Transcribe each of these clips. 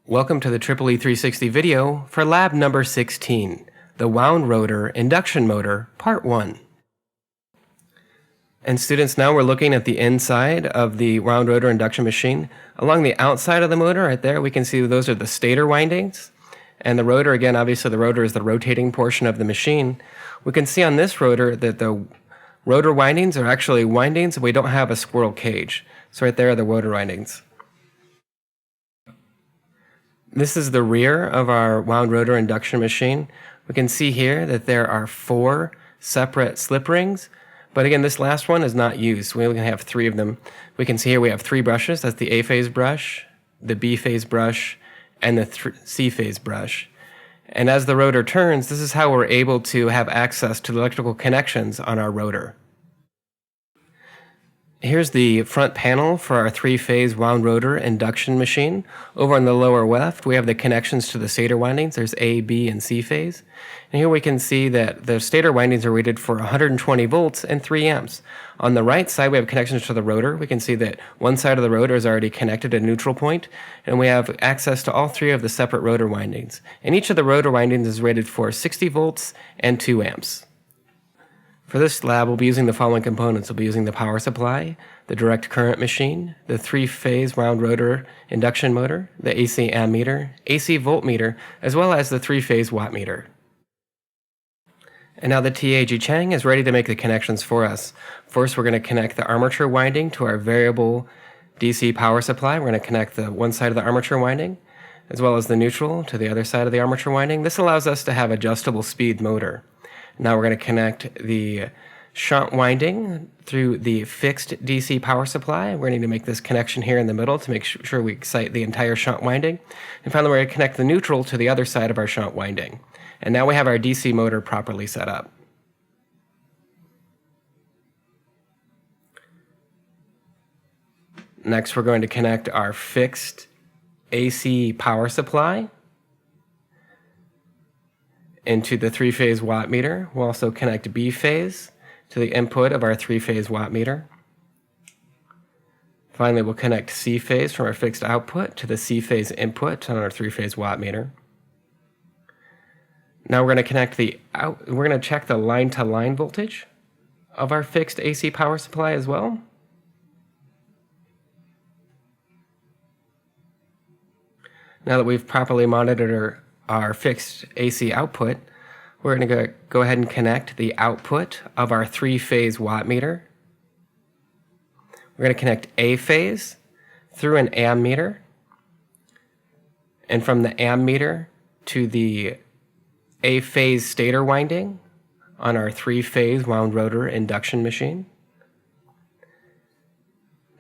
Welcome to the EEE360 video for lab number 16, the wound rotor induction motor, part 1. And students, now we're looking at the inside of the wound rotor induction machine. Along the outside of the motor, right there, we can see those are the stator windings. And the rotor, again, obviously the rotor is the rotating portion of the machine. We can see on this rotor that the rotor windings are actually windings, and we don't have a squirrel cage. So right there are the rotor windings. This is the rear of our wound rotor induction machine. We can see here that there are 4 separate slip rings, but again, this last one is not used. We only have 3 of them. We can see here we have 3 brushes. That's the A phase brush, the B phase brush, and the C phase brush. And as the rotor turns, this is how we're able to have access to the electrical connections on our rotor. Here's the front panel for our 3-phase wound rotor induction machine. Over on the lower left, we have the connections to the stator windings. There's A, B, and C phase. And here we can see that the stator windings are rated for 120 volts and 3 amps. On the right side, we have connections to the rotor. We can see that one side of the rotor is already connected to neutral point, and we have access to all 3 of the separate rotor windings. And each of the rotor windings is rated for 60 volts and 2 amps. For this lab, we'll be using the following components. We'll be using the power supply, the direct current machine, the 3-phase wound rotor induction motor, the AC ammeter, AC voltmeter, as well as the 3-phase wattmeter. And now the TA Ji Chang is ready to make the connections for us. First, we're going to connect the armature winding to our variable DC power supply. We're going to connect the one side of the armature winding, as well as the neutral to the other side of the armature winding. This allows us to have adjustable speed motor. Now we're going to connect the shunt winding through the fixed DC power supply. We're going to need to make this connection here in the middle to make sure we excite the entire shunt winding. And finally, we're going to connect the neutral to the other side of our shunt winding. And now we have our DC motor properly set up. Next, we're going to connect our fixed AC power supply into the 3-phase wattmeter. We'll also connect B phase to the input of our 3-phase wattmeter. Finally, we'll connect C phase from our fixed output to the C phase input on our 3-phase wattmeter. Now we're going to check the line-to-line voltage of our fixed AC power supply as well. Now that we've properly monitored our fixed AC output, we're going to go ahead and connect the output of our 3-phase wattmeter. We're going to connect A phase through an ammeter, and from the ammeter to the A phase stator winding on our 3-phase wound rotor induction machine.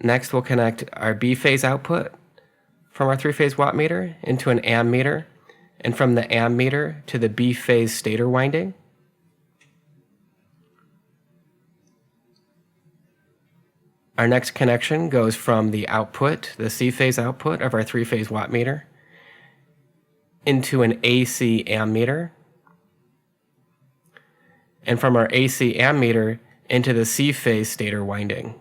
Next, we'll connect our B phase output from our 3-phase wattmeter into an ammeter, and from the ammeter to the B phase stator winding. Our next connection goes from the output, the C phase output of our 3-phase wattmeter, into an AC ammeter, and from our AC ammeter into the C phase stator winding.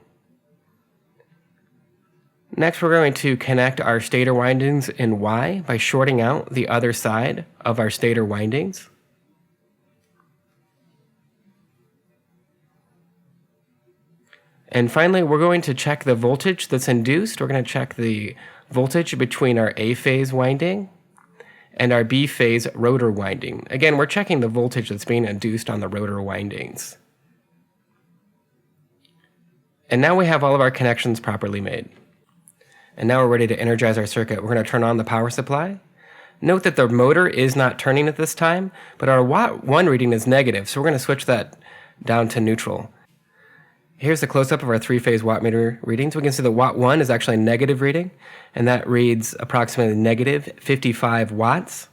Next, we're going to connect our stator windings in Y by shorting out the other side of our stator windings. And finally, we're going to check the voltage that's induced. We're going to check the voltage between our A phase winding and our B phase rotor winding. Again, we're checking the voltage that's being induced on the rotor windings. And now we have all of our connections properly made. And now we're ready to energize our circuit. We're going to turn on the power supply. Note that the motor is not turning at this time, but our Watt 1 reading is negative, so we're going to switch that down to neutral. Here's the close-up of our 3-phase wattmeter readings. We can see the Watt 1 is actually a negative reading, and that reads approximately negative 55 watts.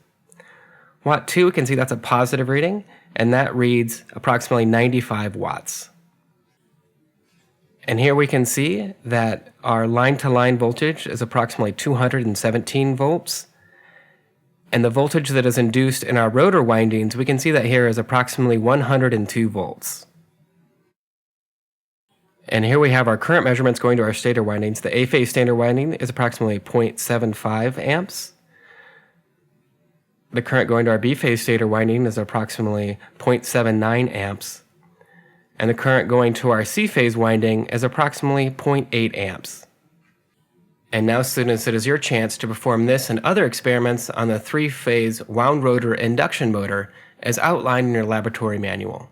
Watt 2, we can see that's a positive reading, and that reads approximately 95 watts. And here we can see that our line-to-line voltage is approximately 217 volts. And the voltage that is induced in our rotor windings, we can see that here is approximately 102 volts. And here we have our current measurements going to our stator windings. The A phase stator winding is approximately 0.75 amps. The current going to our B-phase stator winding is approximately 0.79 amps, and the current going to our C-phase winding is approximately 0.8 amps. And now, students, it is your chance to perform this and other experiments on the three-phase wound rotor induction motor as outlined in your laboratory manual.